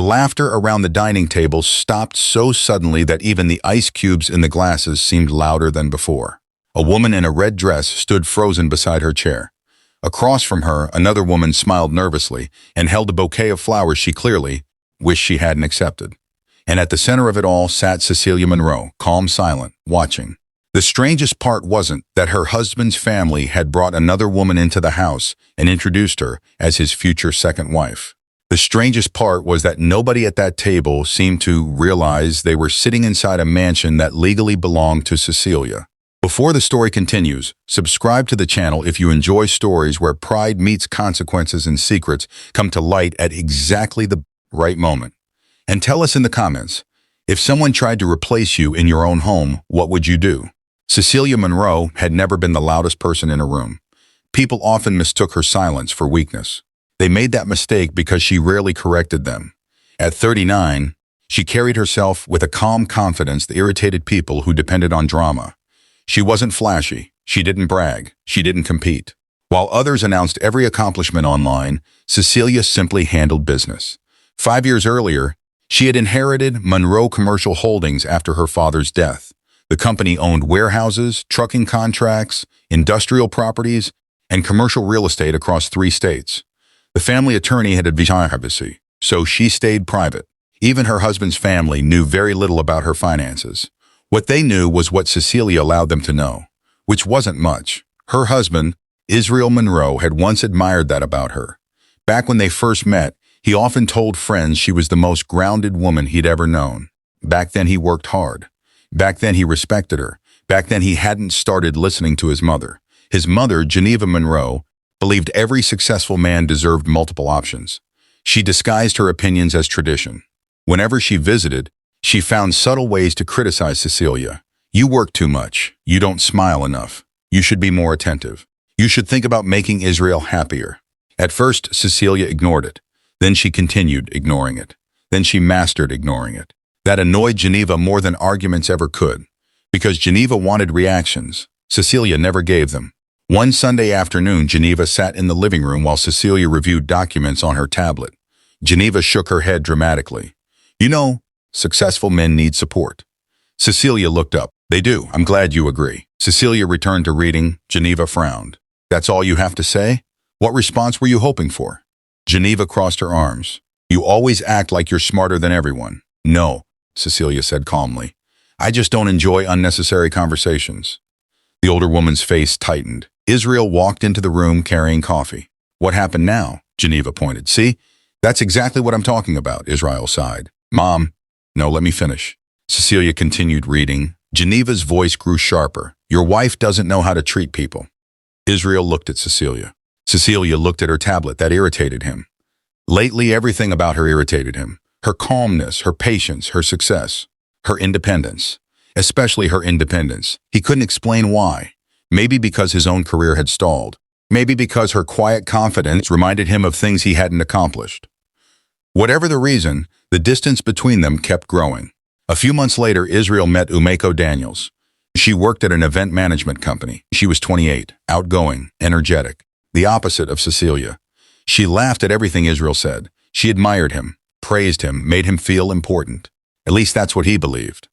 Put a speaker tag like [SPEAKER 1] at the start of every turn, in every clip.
[SPEAKER 1] laughter around the dining table stopped so suddenly that even the ice cubes in the glasses seemed louder than before. A woman in a red dress stood frozen beside her chair. Across from her, another woman smiled nervously and held a bouquet of flowers she clearly wished she hadn't accepted. And at the center of it all sat Cecilia Monroe, calm, silent, watching. The strangest part wasn't that her husband's family had brought another woman into the house and introduced her as his future second wife. The strangest part was that nobody at that table seemed to realize they were sitting inside a mansion that legally belonged to Cecilia. Before the story continues, subscribe to the channel if you enjoy stories where pride meets consequences and secrets come to light at exactly the right moment. And tell us in the comments, if someone tried to replace you in your own home, what would you do? Cecilia Monroe had never been the loudest person in a room. People often mistook her silence for weakness. They made that mistake because she rarely corrected them. At 39, she carried herself with a calm confidence that irritated people who depended on drama. She wasn't flashy. She didn't brag. She didn't compete. While others announced every accomplishment online, Cecilia simply handled business. 5 years earlier, she had inherited Monroe Commercial Holdings after her father's death. The company owned warehouses, trucking contracts, industrial properties, and commercial real estate across 3 states. The family attorney had advised privacy, so she stayed private. Even her husband's family knew very little about her finances. What they knew was what Cecilia allowed them to know, which wasn't much. Her husband, Israel Monroe, had once admired that about her. Back when they first met, he often told friends she was the most grounded woman he'd ever known. Back then he worked hard. Back then he respected her. Back then he hadn't started listening to his mother. His mother, Geneva Monroe, believed every successful man deserved multiple options. She disguised her opinions as tradition. Whenever she visited, she found subtle ways to criticize Cecilia. You work too much. You don't smile enough. You should be more attentive. You should think about making Israel happier. At first, Cecilia ignored it. Then she continued ignoring it. Then she mastered ignoring it. That annoyed Geneva more than arguments ever could. Because Geneva wanted reactions, Cecilia never gave them. One Sunday afternoon, Geneva sat in the living room while Cecilia reviewed documents on her tablet. Geneva shook her head dramatically. You know, successful men need support. Cecilia looked up. They do. I'm glad you agree. Cecilia returned to reading. Geneva frowned. That's all you have to say? What response were you hoping for? Geneva crossed her arms. You always act like you're smarter than everyone. No, Cecilia said calmly. I just don't enjoy unnecessary conversations. The older woman's face tightened. Israel walked into the room carrying coffee. What happened now? Geneva pointed. See? That's exactly what I'm talking about, Israel sighed. Mom. No, let me finish. Cecilia continued reading. Geneva's voice grew sharper. Your wife doesn't know how to treat people. Israel looked at Cecilia. Cecilia looked at her tablet. That irritated him. Lately, everything about her irritated him. Her calmness, her patience, her success, her independence. Especially her independence. He couldn't explain why. Maybe because his own career had stalled. Maybe because her quiet confidence reminded him of things he hadn't accomplished. Whatever the reason, the distance between them kept growing. A few months later, Israel met Umeko Daniels. She worked at an event management company. She was 28, outgoing, energetic, the opposite of Cecilia. She laughed at everything Israel said. She admired him, praised him, made him feel important. At least that's what he believed.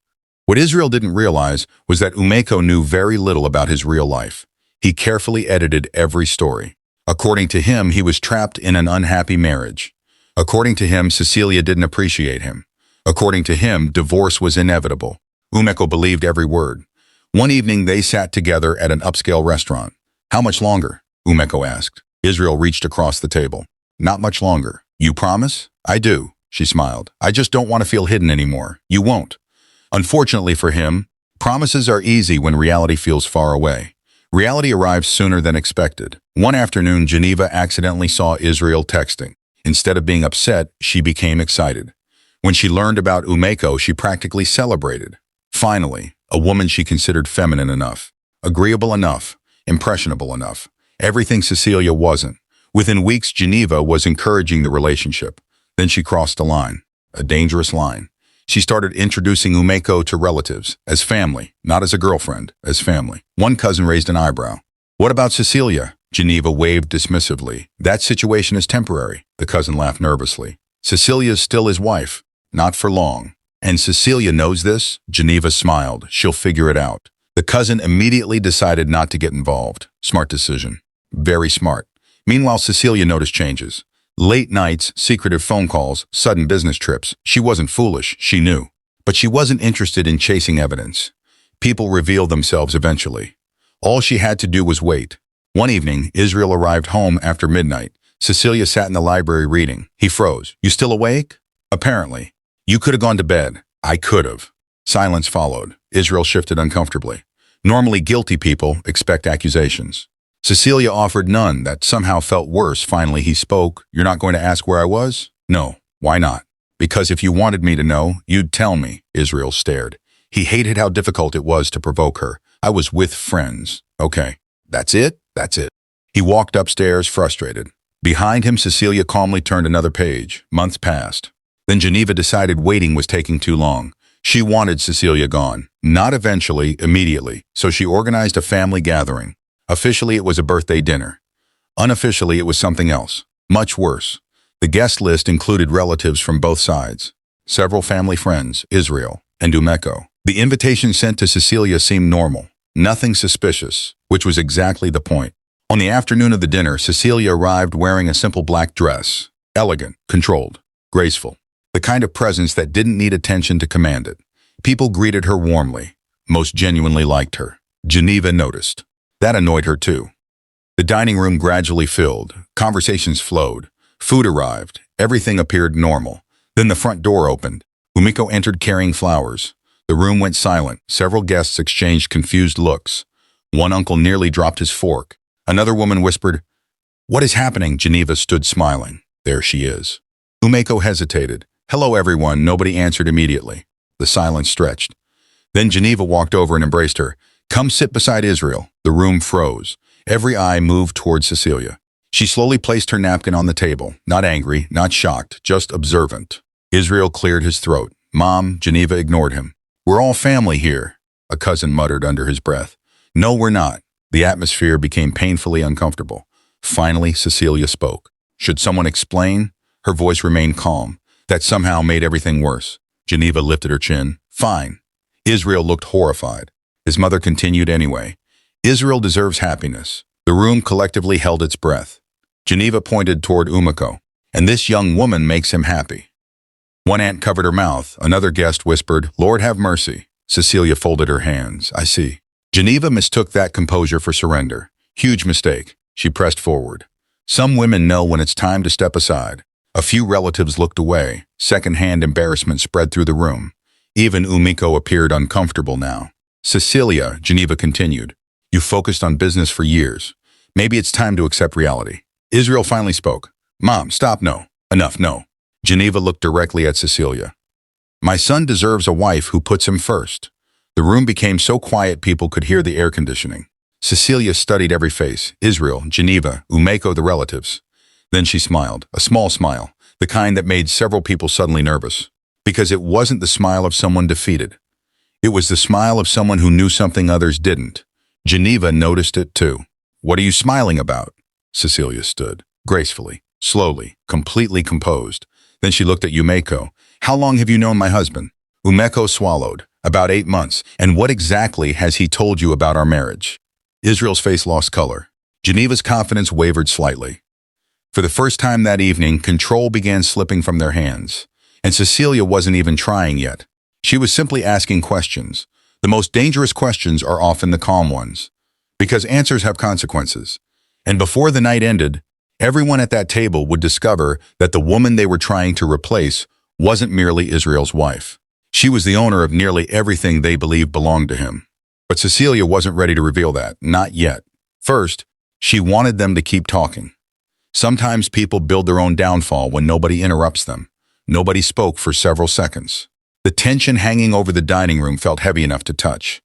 [SPEAKER 1] What Israel didn't realize was that Umeko knew very little about his real life. He carefully edited every story. According to him, he was trapped in an unhappy marriage. According to him, Cecilia didn't appreciate him. According to him, divorce was inevitable. Umeko believed every word. One evening, they sat together at an upscale restaurant. How much longer? Umeko asked. Israel reached across the table. Not much longer. You promise? I do, she smiled. I just don't want to feel hidden anymore. You won't. Unfortunately for him, promises are easy when reality feels far away. Reality arrives sooner than expected. One afternoon, Geneva accidentally saw Israel texting. Instead of being upset, she became excited. When she learned about Umeko, she practically celebrated. Finally, a woman she considered feminine enough, agreeable enough, impressionable enough. Everything Cecilia wasn't. Within weeks, Geneva was encouraging the relationship. Then she crossed a line, a dangerous line. She started introducing Umeko to relatives, as family, not as a girlfriend, as family. One cousin raised an eyebrow. What about Cecilia? Geneva waved dismissively. That situation is temporary. The cousin laughed nervously. Cecilia's still his wife. Not for long. And Cecilia knows this? Geneva smiled. She'll figure it out. The cousin immediately decided not to get involved. Smart decision. Very smart. Meanwhile, Cecilia noticed changes. Late nights, secretive phone calls, sudden business trips. She wasn't foolish, she knew. But she wasn't interested in chasing evidence. People revealed themselves eventually. All she had to do was wait. One evening, Israel arrived home after midnight. Cecilia sat in the library reading. He froze. You still awake? Apparently. You could have gone to bed. I could have. Silence followed. Israel shifted uncomfortably. Normally guilty people expect accusations. Cecilia offered none. That somehow felt worse. Finally, he spoke. You're not going to ask where I was? No. Why not? Because if you wanted me to know, you'd tell me. Israel stared. He hated how difficult it was to provoke her. I was with friends. Okay. That's it? That's it. He walked upstairs, frustrated. Behind him, Cecilia calmly turned another page. Months passed. Then Geneva decided waiting was taking too long. She wanted Cecilia gone. Not eventually, immediately. So she organized a family gathering. Officially, it was a birthday dinner. Unofficially, it was something else. Much worse. The guest list included relatives from both sides. Several family friends, Israel and Umeko. The invitation sent to Cecilia seemed normal. Nothing suspicious, which was exactly the point. On the afternoon of the dinner, Cecilia arrived wearing a simple black dress. Elegant, controlled, graceful. The kind of presence that didn't need attention to command it. People greeted her warmly. Most genuinely liked her. Geneva noticed. That annoyed her too. The dining room gradually filled. Conversations flowed. Food arrived. Everything appeared normal. Then the front door opened. Umeko entered carrying flowers. The room went silent. Several guests exchanged confused looks. One uncle nearly dropped his fork. Another woman whispered, "What is happening?" Geneva stood smiling. There she is. Umeko hesitated. "Hello, everyone." Nobody answered immediately. The silence stretched. Then Geneva walked over and embraced her. "Come sit beside Israel." The room froze. Every eye moved toward Cecilia. She slowly placed her napkin on the table. Not angry, not shocked, just observant. Israel cleared his throat. "Mom," Geneva ignored him. "We're all family here," a cousin muttered under his breath. "No, we're not." The atmosphere became painfully uncomfortable. Finally, Cecilia spoke. "Should someone explain?" Her voice remained calm. That somehow made everything worse. Geneva lifted her chin. "Fine." Israel looked horrified. His mother continued anyway. "Israel deserves happiness." The room collectively held its breath. Geneva pointed toward Umeko. "And this young woman makes him happy." One aunt covered her mouth. Another guest whispered, "Lord have mercy." Cecilia folded her hands. "I see." Geneva mistook that composure for surrender. Huge mistake. She pressed forward. Some women know when it's time to step aside. A few relatives looked away. Second-hand embarrassment spread through the room. Even Umeko appeared uncomfortable now. "Cecilia," Geneva continued, "you focused on business for years. Maybe it's time to accept reality." Israel finally spoke. "Mom, stop, no. Enough, no." Geneva looked directly at Cecilia. "My son deserves a wife who puts him first." The room became so quiet people could hear the air conditioning. Cecilia studied every face. Israel, Geneva, Umeko, the relatives. Then she smiled, a small smile, the kind that made several people suddenly nervous. Because it wasn't the smile of someone defeated. It was the smile of someone who knew something others didn't. Geneva noticed it too. "What are you smiling about?" Cecilia stood, gracefully, slowly, completely composed. Then she looked at Umeko. "How long have you known my husband?" Umeko swallowed. "About 8 months. And what exactly has he told you about our marriage?" Israel's face lost color. Geneva's confidence wavered slightly. For the first time that evening, control began slipping from their hands. And Cecilia wasn't even trying yet. She was simply asking questions. The most dangerous questions are often the calm ones. Because answers have consequences. And before the night ended, everyone at that table would discover that the woman they were trying to replace wasn't merely Israel's wife. She was the owner of nearly everything they believed belonged to him. But Cecilia wasn't ready to reveal that, not yet. First, she wanted them to keep talking. Sometimes people build their own downfall when nobody interrupts them. Nobody spoke for several seconds. The tension hanging over the dining room felt heavy enough to touch.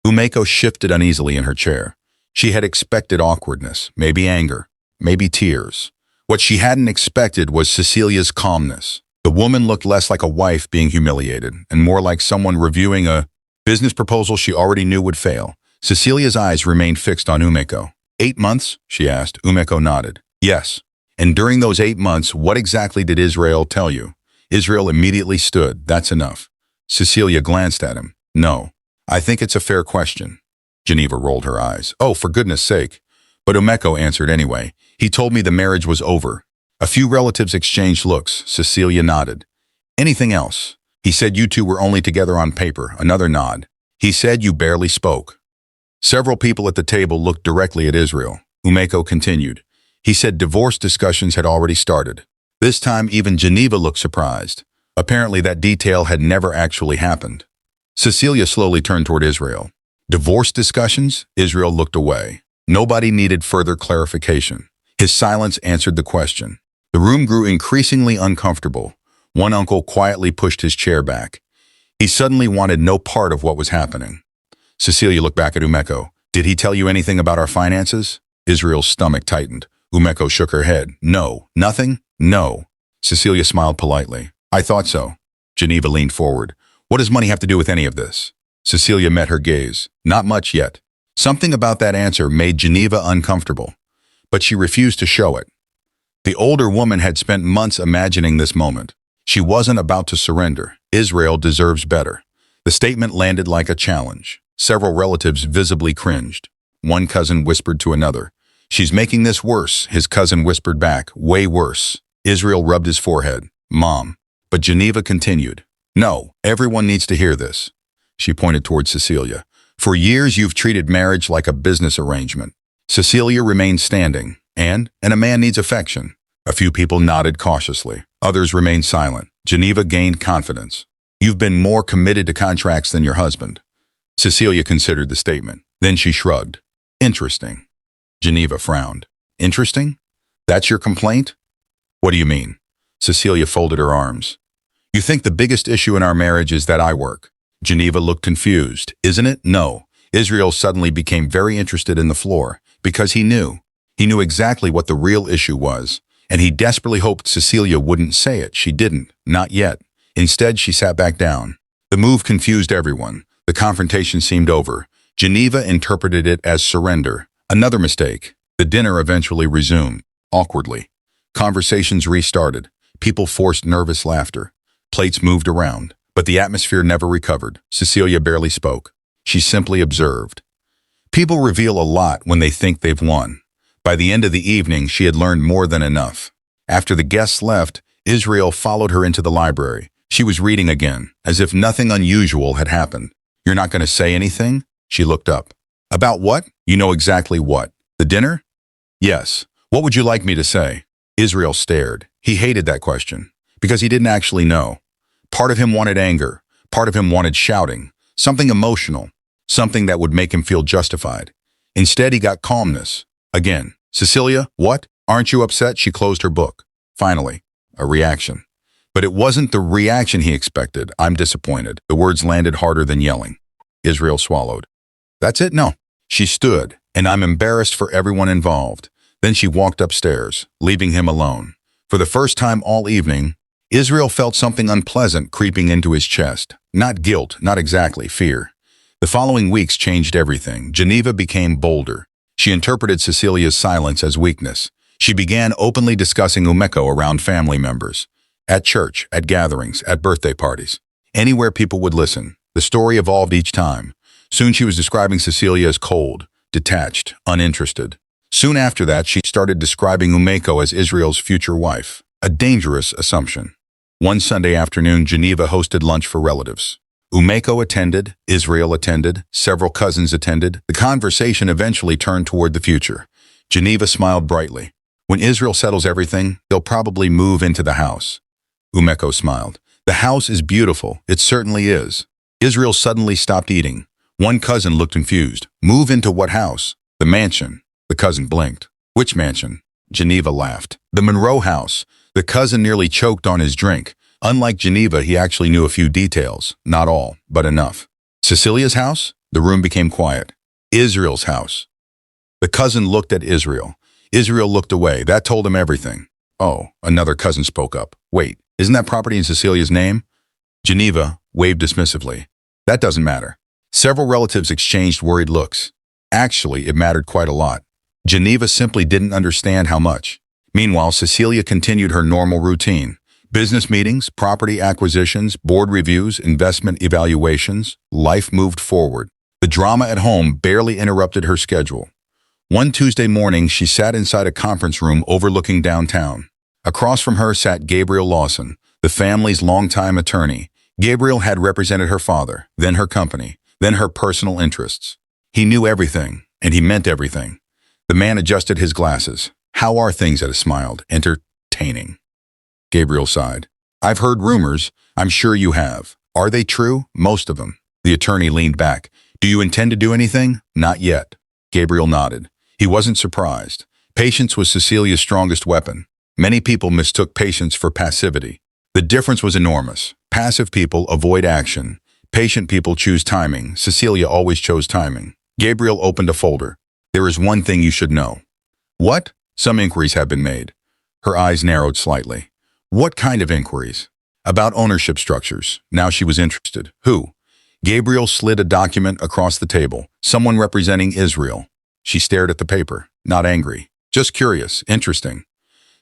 [SPEAKER 1] Umeko shifted uneasily in her chair. She had expected awkwardness, maybe anger, maybe tears. What she hadn't expected was Cecilia's calmness. The woman looked less like a wife being humiliated and more like someone reviewing a business proposal she already knew would fail. Cecilia's eyes remained fixed on Umeko. 8 months? She asked. Umeko nodded. Yes. And during those 8 months, what exactly did Israel tell you? Israel immediately stood. That's enough. Cecilia glanced at him. No. I think it's a fair question. Geneva rolled her eyes. Oh, for goodness sake. But Umeko answered anyway. He told me the marriage was over. A few relatives exchanged looks. Cecilia nodded. Anything else? He said you two were only together on paper. Another nod. He said you barely spoke. Several people at the table looked directly at Israel. Umeko continued. He said divorce discussions had already started. This time even Geneva looked surprised. Apparently that detail had never actually happened. Cecilia slowly turned toward Israel. Divorce discussions? Israel looked away. Nobody needed further clarification. His silence answered the question. The room grew increasingly uncomfortable. One uncle quietly pushed his chair back. He suddenly wanted no part of what was happening. Cecilia looked back at Umeko. Did he tell you anything about our finances? Israel's stomach tightened. Umeko shook her head. No. Nothing? No. Cecilia smiled politely. I thought so. Geneva leaned forward. What does money have to do with any of this? Cecilia met her gaze. Not much yet. Something about that answer made Geneva uncomfortable, but she refused to show it. The older woman had spent months imagining this moment. She wasn't about to surrender. Israel deserves better. The statement landed like a challenge. Several relatives visibly cringed. One cousin whispered to another. She's making this worse, his cousin whispered back. Way worse. Israel rubbed his forehead. Mom. But Geneva continued. No, everyone needs to hear this. She pointed toward Cecilia. For years you've treated marriage like a business arrangement. Cecilia remained standing. And a man needs affection. A few people nodded cautiously. Others remained silent. Geneva gained confidence. You've been more committed to contracts than your husband. Cecilia considered the statement. Then she shrugged. Interesting. Geneva frowned. Interesting? That's your complaint? What do you mean? Cecilia folded her arms. You think the biggest issue in our marriage is that I work. Geneva looked confused. Isn't it? No. Israel suddenly became very interested in the floor because he knew. He knew exactly what the real issue was, and he desperately hoped Cecilia wouldn't say it. She didn't. Not yet. Instead, she sat back down. The move confused everyone. The confrontation seemed over. Geneva interpreted it as surrender. Another mistake. The dinner eventually resumed, awkwardly. Conversations restarted. People forced nervous laughter. Plates moved around, but the atmosphere never recovered. Cecilia barely spoke. She simply observed. People reveal a lot when they think they've won. By the end of the evening, she had learned more than enough. After the guests left, Israel followed her into the library. She was reading again, as if nothing unusual had happened. You're not going to say anything? She looked up. About what? You know exactly what. The dinner? Yes. What would you like me to say? Israel stared. He hated that question, because he didn't actually know. Part of him wanted anger. Part of him wanted shouting. Something emotional. Something that would make him feel justified. Instead, he got calmness. Again. Cecilia, what? Aren't you upset? She closed her book. Finally, a reaction. But it wasn't the reaction he expected. I'm disappointed. The words landed harder than yelling. Israel swallowed. That's it? No. She stood, and I'm embarrassed for everyone involved. Then she walked upstairs, leaving him alone. For the first time all evening, Israel felt something unpleasant creeping into his chest. Not guilt, not exactly, fear. The following weeks changed everything. Geneva became bolder. She interpreted Cecilia's silence as weakness. She began openly discussing Umeko around family members. At church, at gatherings, at birthday parties. Anywhere people would listen. The story evolved each time. Soon she was describing Cecilia as cold, detached, uninterested. Soon after that, she started describing Umeko as Israel's future wife. A dangerous assumption. One Sunday afternoon, Geneva hosted lunch for relatives. Umeko attended, Israel attended, several cousins attended. The conversation eventually turned toward the future. Geneva smiled brightly. When Israel settles everything, they'll probably move into the house. Umeko smiled. The house is beautiful. It certainly is. Israel suddenly stopped eating. One cousin looked confused. Move into what house? The mansion. The cousin blinked. Which mansion? Geneva laughed. The Monroe house. The cousin nearly choked on his drink. Unlike Geneva, he actually knew a few details. Not all, but enough. Cecilia's house? The room became quiet. Israel's house. The cousin looked at Israel. Israel looked away. That told him everything. Oh, another cousin spoke up. Wait, isn't that property in Cecilia's name? Geneva waved dismissively. That doesn't matter. Several relatives exchanged worried looks. Actually, it mattered quite a lot. Geneva simply didn't understand how much. Meanwhile, Cecilia continued her normal routine. Business meetings, property acquisitions, board reviews, investment evaluations. Life moved forward. The drama at home barely interrupted her schedule. One Tuesday morning, she sat inside a conference room overlooking downtown. Across from her sat Gabriel Lawson, the family's longtime attorney. Gabriel had represented her father, then her company, then her personal interests. He knew everything, and he meant everything. The man adjusted his glasses. "How are things?" Etta smiled. "Entertaining." Gabriel sighed. "I've heard rumors. I'm sure you have. Are they true?" "Most of them." The attorney leaned back. "Do you intend to do anything?" "Not yet." Gabriel nodded. He wasn't surprised. Patience was Cecilia's strongest weapon. Many people mistook patience for passivity. The difference was enormous. Passive people avoid action. Patient people choose timing. Cecilia always chose timing. Gabriel opened a folder. "There is one thing you should know." "What?" "Some inquiries have been made." Her eyes narrowed slightly. "What kind of inquiries?" "About ownership structures." Now she was interested. "Who?" Gabriel slid a document across the table. "Someone representing Israel." She stared at the paper, not angry. "Just curious. Interesting."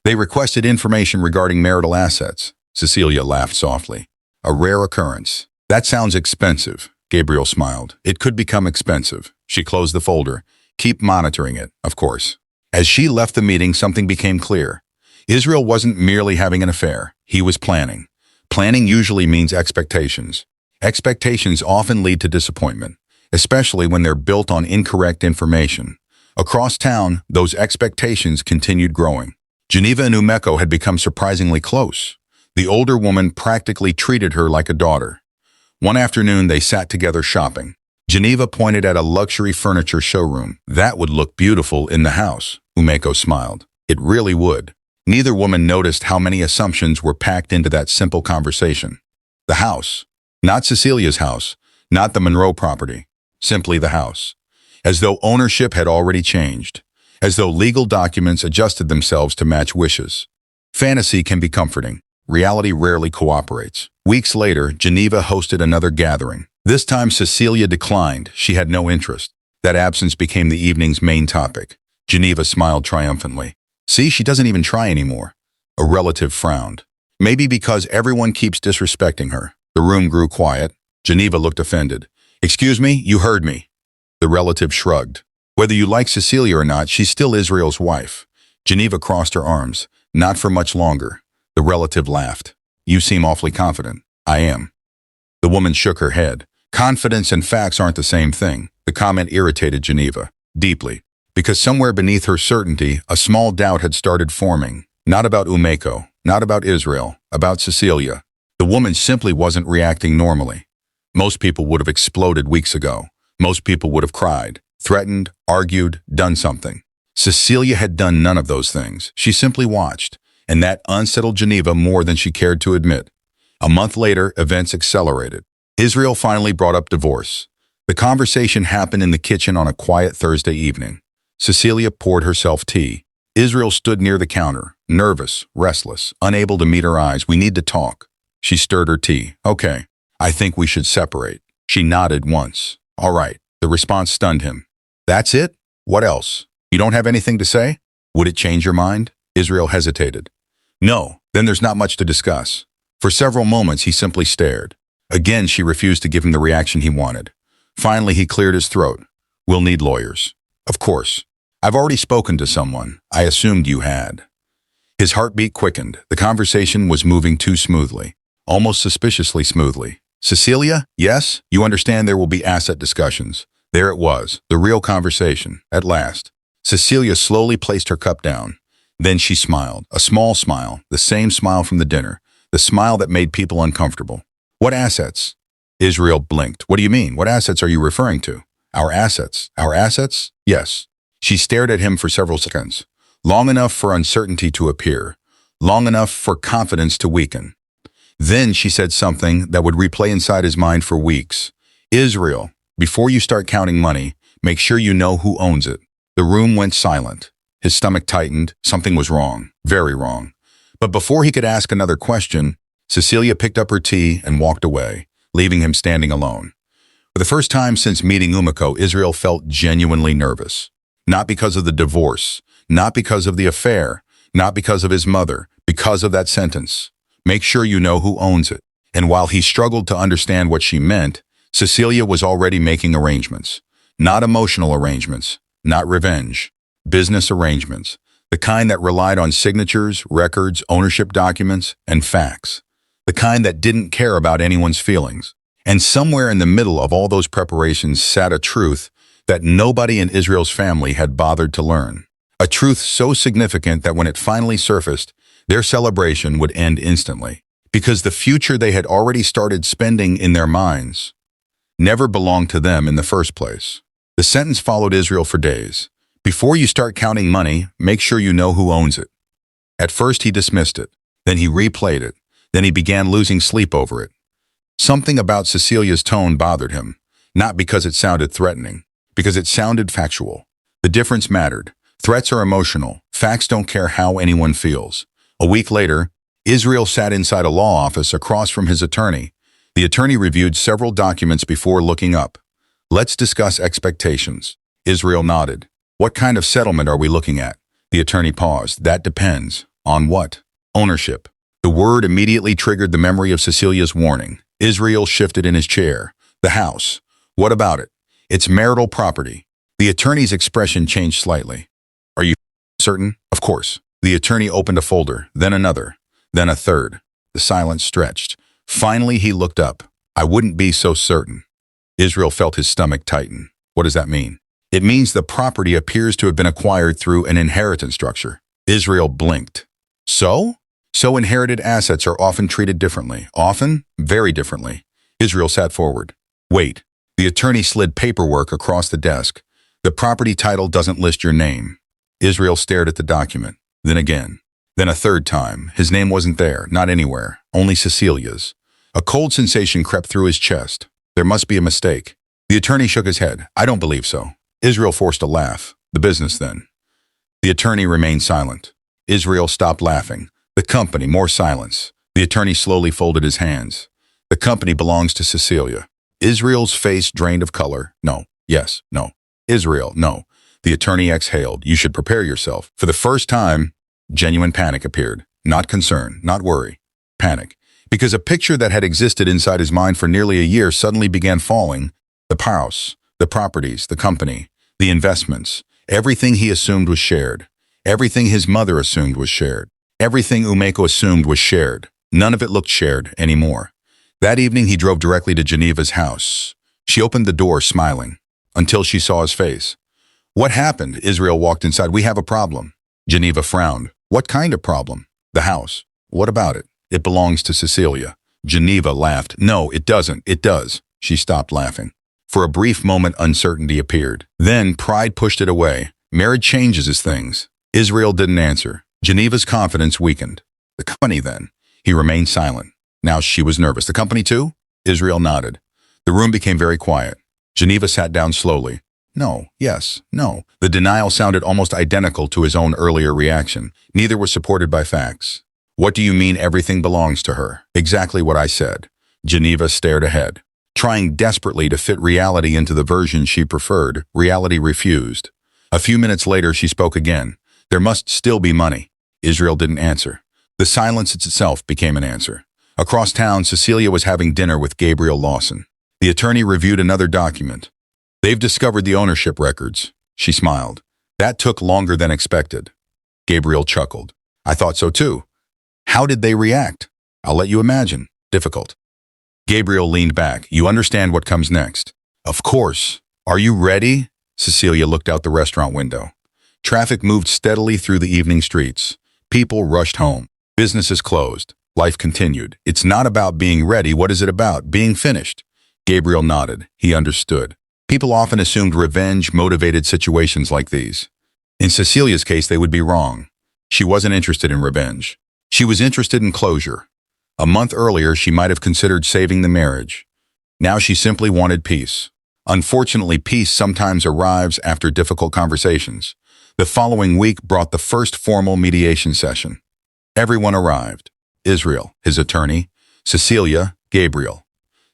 [SPEAKER 1] "They requested information regarding marital assets." Cecilia laughed softly. "A rare occurrence." "That sounds expensive." Gabriel smiled. "It could become expensive." She closed the folder. "Keep monitoring it, of course." As she left the meeting, something became clear. Israel wasn't merely having an affair. He was planning. Planning usually means expectations. Expectations often lead to disappointment, especially when they're built on incorrect information. Across town, those expectations continued growing. Geneva and Umeko had become surprisingly close. The older woman practically treated her like a daughter. One afternoon, they sat together shopping. Geneva pointed at a luxury furniture showroom. "That would look beautiful in the house." Umeko smiled. "It really would." Neither woman noticed how many assumptions were packed into that simple conversation. The house. Not Cecilia's house. Not the Monroe property. Simply the house. As though ownership had already changed. As though legal documents adjusted themselves to match wishes. Fantasy can be comforting. Reality rarely cooperates. Weeks later, Geneva hosted another gathering. This time Cecilia declined. She had no interest. That absence became the evening's main topic. Geneva smiled triumphantly. "See, she doesn't even try anymore." A relative frowned. "Maybe because everyone keeps disrespecting her." The room grew quiet. Geneva looked offended. "Excuse me, you heard me." The relative shrugged. "Whether you like Cecilia or not, she's still Israel's wife." Geneva crossed her arms. "Not for much longer." The relative laughed. "You seem awfully confident." "I am." The woman shook her head. Confidence and facts aren't the same thing. The comment irritated Geneva deeply, because somewhere beneath her certainty, a small doubt had started forming. Not about Umeko, not about Israel, about Cecilia. The woman simply wasn't reacting normally. Most people would have exploded weeks ago. Most people would have cried, threatened, argued, done something. Cecilia had done none of those things. She simply watched, and that unsettled Geneva more than she cared to admit. A month later, events accelerated. Israel finally brought up divorce. The conversation happened in the kitchen on a quiet Thursday evening. Cecilia poured herself tea. Israel stood near the counter, nervous, restless, unable to meet her eyes. "We need to talk." She stirred her tea. "Okay, I think we should separate." She nodded once. "All right." The response stunned him. "That's it? What else? You don't have anything to say?" "Would it change your mind?" Israel hesitated. "No, then there's not much to discuss." For several moments, he simply stared. Again, she refused to give him the reaction he wanted. Finally, he cleared his throat. "We'll need lawyers." "Of course. I've already spoken to someone. I assumed you had." His heartbeat quickened. The conversation was moving too smoothly, almost suspiciously smoothly. "Cecilia, yes, you understand there will be asset discussions." There it was, the real conversation, at last. Cecilia slowly placed her cup down. Then she smiled, a small smile, the same smile from the dinner, the smile that made people uncomfortable. "What assets?" Israel blinked. "What do you mean? What assets are you referring to?" "Our assets." "Our assets?" "Yes." She stared at him for several seconds, long enough for uncertainty to appear, long enough for confidence to weaken. Then she said something that would replay inside his mind for weeks. "Israel, before you start counting money, make sure you know who owns it." The room went silent. His stomach tightened. Something was wrong, very wrong. But before he could ask another question, Cecilia picked up her tea and walked away, leaving him standing alone. For the first time since meeting Umeko, Israel felt genuinely nervous. Not because of the divorce, not because of the affair, Not because of his mother, because of that sentence. Make sure you know who owns it. And while he struggled to understand what she meant, Cecilia was already making arrangements. Not emotional arrangements, not revenge. Business arrangements. The kind that relied on signatures, records, ownership documents, and facts. The kind that didn't care about anyone's feelings. And somewhere in the middle of all those preparations sat a truth that nobody in Israel's family had bothered to learn. A truth so significant that when it finally surfaced, their celebration would end instantly. Because the future they had already started spending in their minds never belonged to them in the first place. The sentence followed Israel for days. Before you start counting money, make sure you know who owns it. At first he dismissed it, then he replayed it, then he began losing sleep over it. Something about Cecilia's tone bothered him, not because it sounded threatening, because it sounded factual. The difference mattered. Threats are emotional. Facts don't care how anyone feels. A week later, Israel sat inside a law office across from his attorney. The attorney reviewed several documents before looking up. Let's discuss expectations. Israel nodded. What kind of settlement are we looking at? The attorney paused. That depends. On what? Ownership. The word immediately triggered the memory of Cecilia's warning. Israel shifted in his chair. The house. What about it? It's marital property. The attorney's expression changed slightly. Are you certain? Of course. The attorney opened a folder, then another, then a third. The silence stretched. Finally, he looked up. I wouldn't be so certain. Israel felt his stomach tighten. What does that mean? It means the property appears to have been acquired through an inheritance structure. Israel blinked. So? So inherited assets are often treated differently. Often? Very differently. Israel sat forward. Wait. The attorney slid paperwork across the desk. The property title doesn't list your name. Israel stared at the document. Then again. Then a third time. His name wasn't there. Not anywhere. Only Cecilia's. A cold sensation crept through his chest. There must be a mistake. The attorney shook his head. I don't believe so. Israel forced a laugh. The business, then. The attorney remained silent. Israel stopped laughing. The company, more silence. The attorney slowly folded his hands. The company belongs to Cecilia. Israel's face drained of color. No. Yes. No. Israel. No. The attorney exhaled. You should prepare yourself. For the first time, genuine panic appeared. Not concern, not worry. Panic. Because a picture that had existed inside his mind for nearly a year suddenly began falling. The house, the properties, the company, the investments. Everything he assumed was shared. Everything his mother assumed was shared. Everything Umeko assumed was shared. None of it looked shared anymore. That evening he drove directly to Geneva's house. She opened the door, smiling, until she saw his face. What happened? Israel walked inside. We have a problem. Geneva frowned. What kind of problem? The house. What about it? It belongs to Cecilia. Geneva laughed. No, it doesn't. It does. She stopped laughing. For a brief moment, uncertainty appeared. Then pride pushed it away. Marriage changes things. Israel didn't answer. Geneva's confidence weakened. The company, then. He remained silent. Now she was nervous. The company too? Israel nodded. The room became very quiet. Geneva sat down slowly. No, yes, no. The denial sounded almost identical to his own earlier reaction. Neither was supported by facts. What do you mean everything belongs to her? Exactly what I said. Geneva stared ahead. Trying desperately to fit reality into the version she preferred, reality refused. A few minutes later she spoke again. There must still be money. Israel didn't answer. The silence itself became an answer. Across town, Cecilia was having dinner with Gabriel Lawson. The attorney reviewed another document. They've discovered the ownership records. She smiled. That took longer than expected. Gabriel chuckled. I thought so too. How did they react? I'll let you imagine. Difficult. Gabriel leaned back. You understand what comes next. Of course. Are you ready? Cecilia looked out the restaurant window. Traffic moved steadily through the evening streets. People rushed home. Businesses closed. Life continued. It's not about being ready. What is it about? Being finished. Gabriel nodded. He understood. People often assumed revenge motivated situations like these. In Cecilia's case, they would be wrong. She wasn't interested in revenge. She was interested in closure. A month earlier, she might have considered saving the marriage. Now she simply wanted peace. Unfortunately, peace sometimes arrives after difficult conversations. The following week brought the first formal mediation session. Everyone arrived. Israel, his attorney, Cecilia, Gabriel.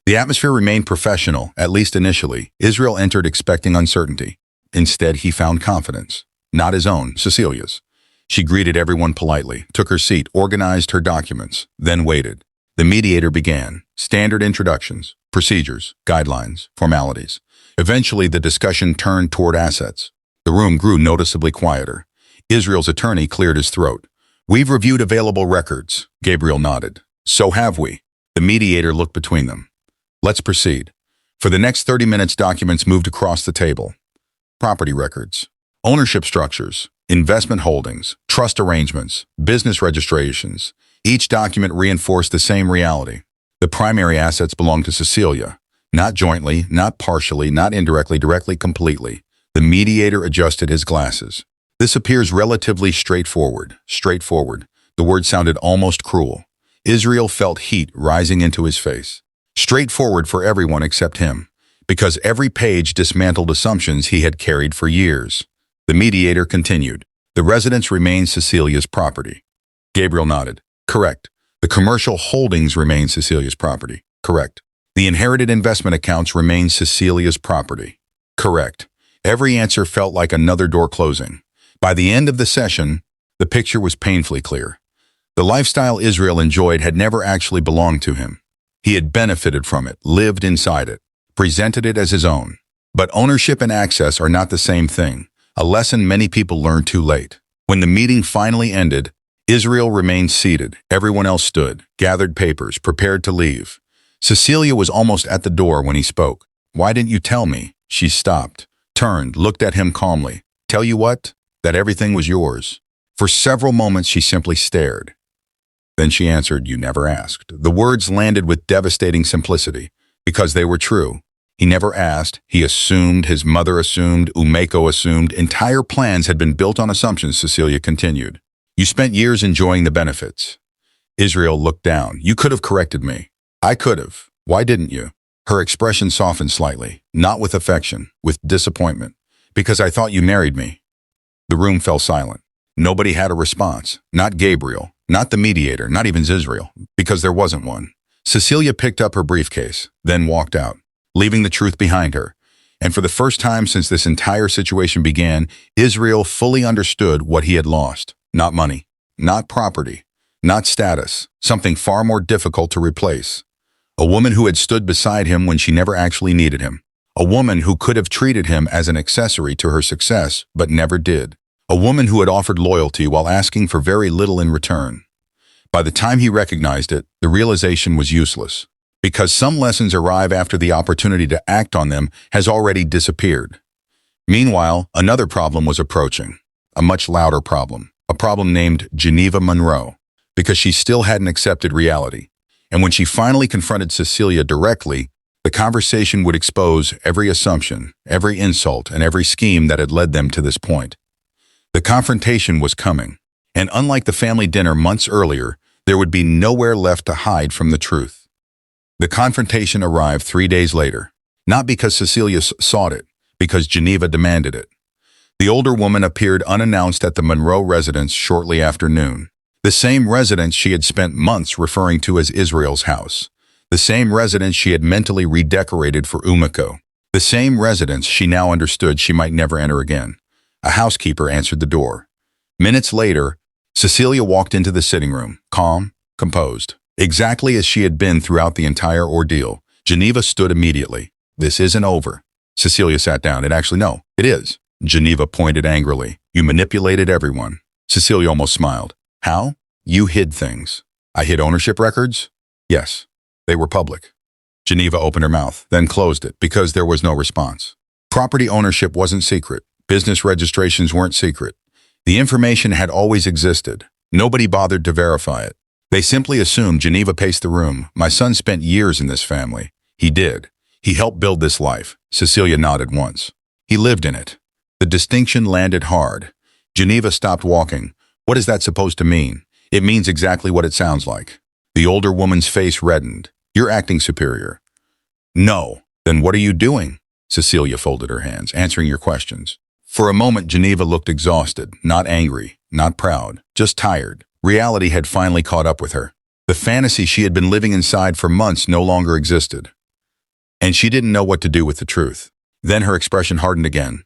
[SPEAKER 1] The atmosphere remained professional, at least initially. Israel entered expecting uncertainty. Instead, he found confidence. Not his own, Cecilia's. She greeted everyone politely, took her seat, organized her documents, then waited. The mediator began. Standard introductions, procedures, guidelines, formalities. Eventually, the discussion turned toward assets. The room grew noticeably quieter. Israel's attorney cleared his throat. "We've reviewed available records." Gabriel nodded. "So have we." The mediator looked between them. "Let's proceed." For the next 30 minutes, documents moved across the table. Property records, ownership structures, investment holdings, trust arrangements, business registrations. Each document reinforced the same reality. The primary assets belonged to Cecilia. Not jointly, not partially, not indirectly, directly, completely. The mediator adjusted his glasses. "This appears relatively straightforward." Straightforward. The word sounded almost cruel. Israel felt heat rising into his face. Straightforward for everyone except him, because every page dismantled assumptions he had carried for years. The mediator continued. "The residence remains Cecilia's property." Gabriel nodded. "Correct." "The commercial holdings remain Cecilia's property." "Correct." "The inherited investment accounts remain Cecilia's property." "Correct." Every answer felt like another door closing. By the end of the session, the picture was painfully clear. The lifestyle Israel enjoyed had never actually belonged to him. He had benefited from it, lived inside it, presented it as his own. But ownership and access are not the same thing, a lesson many people learned too late. When the meeting finally ended, Israel remained seated. Everyone else stood, gathered papers, prepared to leave. Cecilia was almost at the door when he spoke. "Why didn't you tell me?" She stopped, turned, looked at him calmly. "Tell you what? That everything was yours." For several moments she simply stared. Then she answered, "You never asked." The words landed with devastating simplicity, because they were true. He never asked, he assumed, his mother assumed, Umeko assumed. Entire plans had been built on assumptions, Cecilia continued. "You spent years enjoying the benefits." Israel looked down. "You could have corrected me." "I could have. Why didn't you?" Her expression softened slightly, not with affection, with disappointment. "Because I thought you married me." The room fell silent. Nobody had a response. Not Gabriel, not the mediator, not even Israel, because there wasn't one. Cecilia picked up her briefcase, then walked out, leaving the truth behind her. And for the first time since this entire situation began, Israel fully understood what he had lost. Not money, not property, not status, something far more difficult to replace. A woman who had stood beside him when she never actually needed him. A woman who could have treated him as an accessory to her success, but never did. A woman who had offered loyalty while asking for very little in return. By the time he recognized it, the realization was useless. Because some lessons arrive after the opportunity to act on them has already disappeared. Meanwhile, another problem was approaching. A much louder problem. A problem named Geneva Monroe. Because she still hadn't accepted reality. And when she finally confronted Cecilia directly, the conversation would expose every assumption, every insult, and every scheme that had led them to this point. The confrontation was coming, and unlike the family dinner months earlier, there would be nowhere left to hide from the truth. The confrontation arrived 3 days later, not because Cecilia sought it, because Geneva demanded it. The older woman appeared unannounced at the Monroe residence shortly after noon. The same residence she had spent months referring to as Israel's house. The same residence she had mentally redecorated for Umeko. The same residence she now understood she might never enter again. A housekeeper answered the door. Minutes later, Cecilia walked into the sitting room, calm, composed, exactly as she had been throughout the entire ordeal. Geneva stood immediately. "This isn't over." Cecilia sat down. No, it is." Geneva pointed angrily. "You manipulated everyone." Cecilia almost smiled. "How?" "You hid things." "I hid ownership records?" "Yes. They were public." Geneva opened her mouth, then closed it, because there was no response. Property ownership wasn't secret. Business registrations weren't secret. The information had always existed. Nobody bothered to verify it. They simply assumed. Geneva paced the room. "My son spent years in this family." "He did. He helped build this life." Cecilia nodded once. "He lived in it." The distinction landed hard. Geneva stopped walking. "What is that supposed to mean?" "It means exactly what it sounds like." The older woman's face reddened. "You're acting superior." "No." "Then what are you doing?" Cecilia folded her hands, "Answering your questions." For a moment, Geneva looked exhausted, not angry, not proud, just tired. Reality had finally caught up with her. The fantasy she had been living inside for months no longer existed. And she didn't know what to do with the truth. Then her expression hardened again.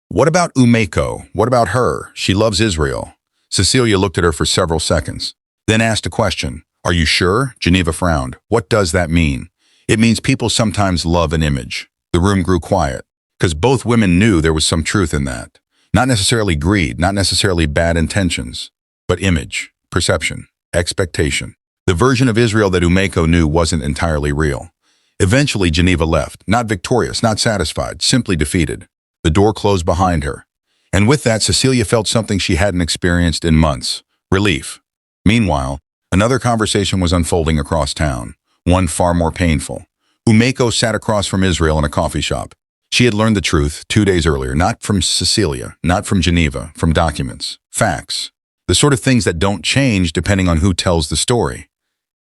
[SPEAKER 1] "What about Umeko? What about her? She loves Israel." Cecilia looked at her for several seconds, then asked a question. Are you sure? Geneva frowned. What does that mean? It means people sometimes love an image. The room grew quiet, because both women knew there was some truth in that. Not necessarily greed, not necessarily bad intentions, but image, perception, expectation. The version of Israel that Umeko knew wasn't entirely real. Eventually, Geneva left, not victorious, not satisfied, simply defeated. The door closed behind her. And with that, Cecilia felt something she hadn't experienced in months: relief. Meanwhile, another conversation was unfolding across town, one far more painful. Umeko sat across from Israel in a coffee shop. She had learned the truth 2 days earlier, not from Cecilia, not from Geneva, from documents, facts, the sort of things that don't change depending on who tells the story.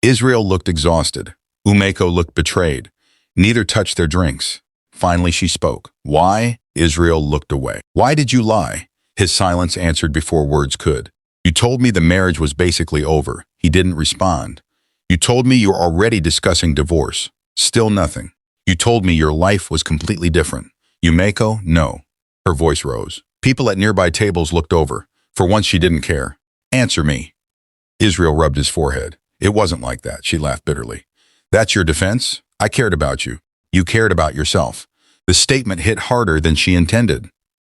[SPEAKER 1] Israel looked exhausted. Umeko looked betrayed. Neither touched their drinks. Finally, she spoke. Why? Israel looked away. Why did you lie? His silence answered before words could. You told me the marriage was basically over. He didn't respond. You told me you were already discussing divorce. Still nothing. You told me your life was completely different. Umeko, no. Her voice rose. People at nearby tables looked over. For once she didn't care. Answer me. Israel rubbed his forehead. It wasn't like that, she laughed bitterly. That's your defense? I cared about you. You cared about yourself. The statement hit harder than she intended.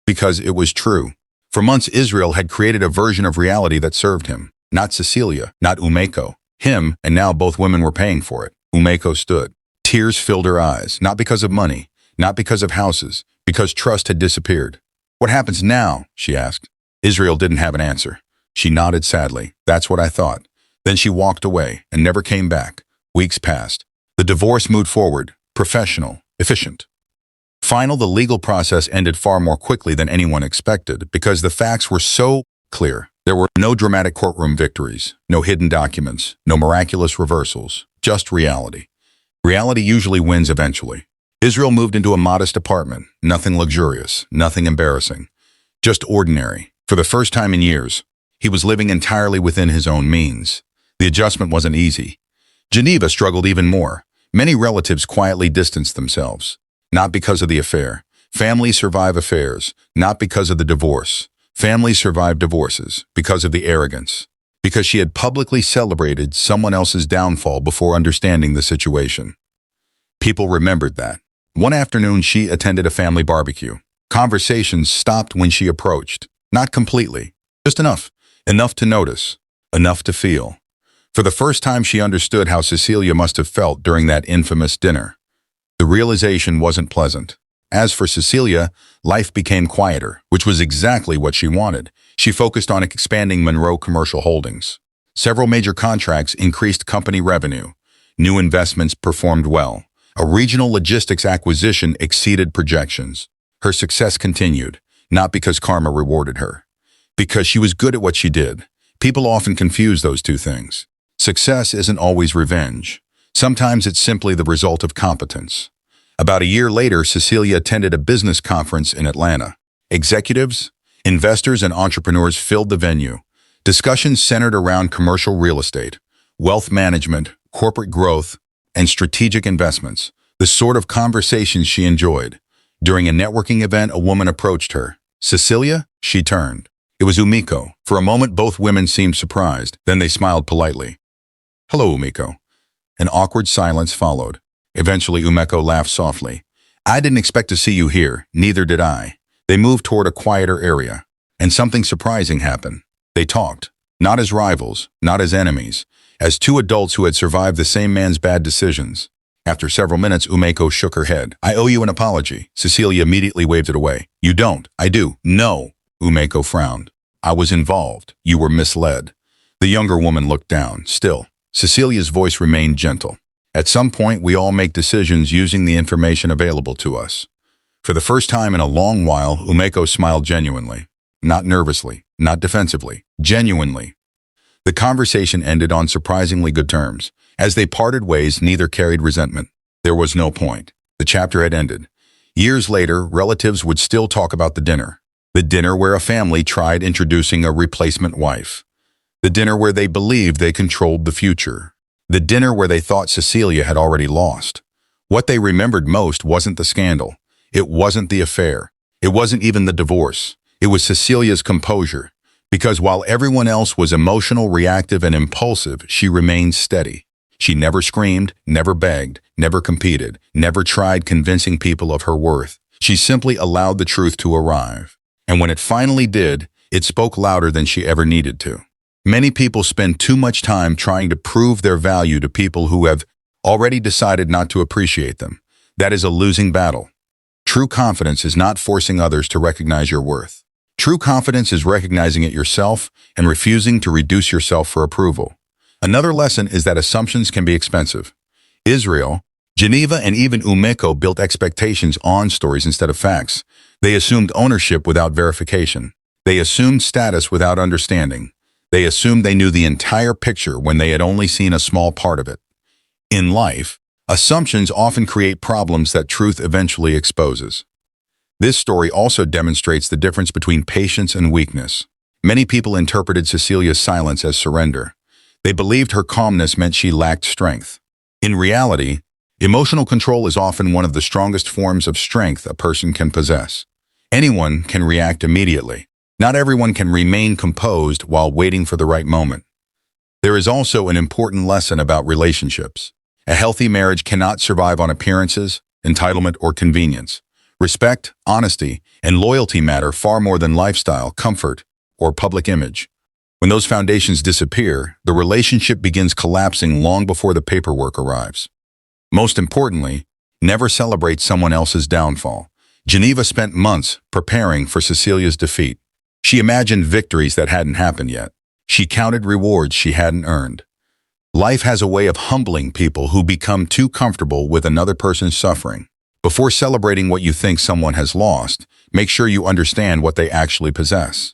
[SPEAKER 1] Because it was true. For months, Israel had created a version of reality that served him. Not Cecilia, not Umeko. Him, and now both women were paying for it. Umeko stood. Tears filled her eyes, not because of money, not because of houses, because trust had disappeared. What happens now? She asked. Israel didn't have an answer. She nodded sadly. That's what I thought. Then she walked away and never came back. Weeks passed. The divorce moved forward, professional, efficient. Final, the legal process ended far more quickly than anyone expected because the facts were so clear. There were no dramatic courtroom victories, no hidden documents, no miraculous reversals, just reality. Reality usually wins eventually. Israel moved into a modest apartment, nothing luxurious, nothing embarrassing, just ordinary. For the first time in years, he was living entirely within his own means. The adjustment wasn't easy. Geneva struggled even more. Many relatives quietly distanced themselves. Not because of the affair. Families survive affairs, not because of the divorce. Families survive divorces because of the arrogance. Because she had publicly celebrated someone else's downfall before understanding the situation. People remembered that. One afternoon, she attended a family barbecue. Conversations stopped when she approached. Not completely. Just enough. Enough to notice. Enough to feel. For the first time, she understood how Cecilia must have felt during that infamous dinner. The realization wasn't pleasant. As for Cecilia, life became quieter, which was exactly what she wanted. She focused on expanding Monroe Commercial Holdings. Several major contracts increased company revenue. New investments performed well. A regional logistics acquisition exceeded projections. Her success continued, not because karma rewarded her. Because she was good at what she did. People often confuse those two things. Success isn't always revenge. Sometimes it's simply the result of competence. About a year later, Cecilia attended a business conference in Atlanta. Executives, investors, and entrepreneurs filled the venue. Discussions centered around commercial real estate, wealth management, corporate growth, and strategic investments, the sort of conversations she enjoyed. During a networking event, a woman approached her. Cecilia? She turned. It was Umeko. For a moment, both women seemed surprised. Then they smiled politely. Hello, Umeko. An awkward silence followed. Eventually, Umeko laughed softly. I didn't expect to see you here, neither did I. They moved toward a quieter area, and something surprising happened. They talked, not as rivals, not as enemies, as two adults who had survived the same man's bad decisions. After several minutes, Umeko shook her head. I owe you an apology. Cecilia immediately waved it away. You don't. I do. No. Umeko frowned. I was involved. You were misled. The younger woman looked down. Still, Cecilia's voice remained gentle. At some point, we all make decisions using the information available to us. For the first time in a long while, Umeko smiled genuinely. Not nervously, not defensively, genuinely. The conversation ended on surprisingly good terms. As they parted ways, neither carried resentment. There was no point. The chapter had ended. Years later, relatives would still talk about the dinner. The dinner where a family tried introducing a replacement wife. The dinner where they believed they controlled the future. The dinner where they thought Cecilia had already lost. What they remembered most wasn't the scandal. It wasn't the affair. It wasn't even the divorce. It was Cecilia's composure. Because while everyone else was emotional, reactive, and impulsive, she remained steady. She never screamed, never begged, never competed, never tried convincing people of her worth. She simply allowed the truth to arrive. And when it finally did, it spoke louder than she ever needed to. Many people spend too much time trying to prove their value to people who have already decided not to appreciate them. That is a losing battle. True confidence is not forcing others to recognize your worth. True confidence is recognizing it yourself and refusing to reduce yourself for approval. Another lesson is that assumptions can be expensive. Israel, Geneva, and even Umeko built expectations on stories instead of facts. They assumed ownership without verification. They assumed status without understanding. They assumed they knew the entire picture when they had only seen a small part of it. In life, assumptions often create problems that truth eventually exposes. This story also demonstrates the difference between patience and weakness. Many people interpreted Cecilia's silence as surrender. They believed her calmness meant she lacked strength. In reality, emotional control is often one of the strongest forms of strength a person can possess. Anyone can react immediately. Not everyone can remain composed while waiting for the right moment. There is also an important lesson about relationships. A healthy marriage cannot survive on appearances, entitlement, or convenience. Respect, honesty, and loyalty matter far more than lifestyle, comfort, or public image. When those foundations disappear, the relationship begins collapsing long before the paperwork arrives. Most importantly, never celebrate someone else's downfall. Geneva spent months preparing for Cecilia's defeat. She imagined victories that hadn't happened yet. She counted rewards she hadn't earned. Life has a way of humbling people who become too comfortable with another person's suffering. Before celebrating what you think someone has lost, make sure you understand what they actually possess.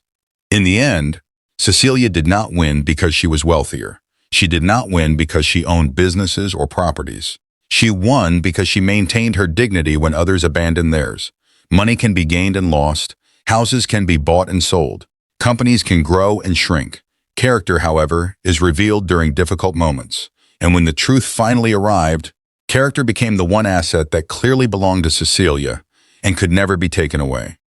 [SPEAKER 1] In the end, Cecilia did not win because she was wealthier. She did not win because she owned businesses or properties. She won because she maintained her dignity when others abandoned theirs. Money can be gained and lost. Houses can be bought and sold. Companies can grow and shrink. Character, however, is revealed during difficult moments. And when the truth finally arrived, character became the one asset that clearly belonged to Cecilia and could never be taken away.